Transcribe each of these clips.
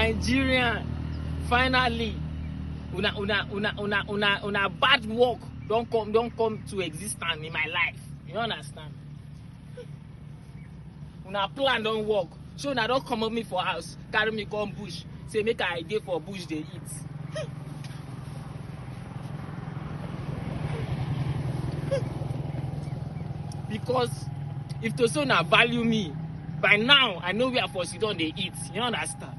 Nigerian, finally, una bad work don't come to existence in my life. You understand? Una plan don't work. So una don't come up me for house, carry me come bush, say make I dey for bush they eat. Because if to so na value me, by now I know where for sit down they eat. You understand?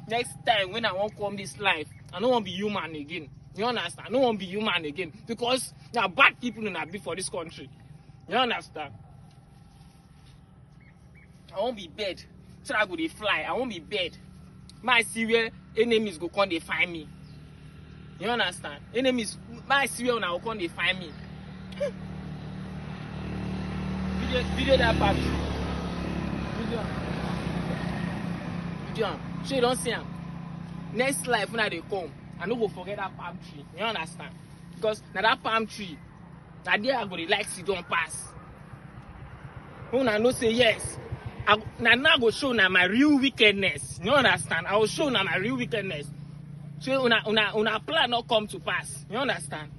Next time when I won't come this life, I don't want to be human again. You understand? I don't want to be human again. Because there are bad people in a be for this country. You understand? I won't be bad. So I go they fly. I won't be bad. My see where enemies go come they find me. You understand? Enemies, my see where now come they find me. Video that part. Video. So you don't see him. Next life when they come, I no go forget that palm tree. You understand? Because now that palm tree, that day I go dey like sit down pass. When I know say yes, now go show now my real wickedness. You understand? I will show now my real wickedness. So una plan not come to pass. You understand?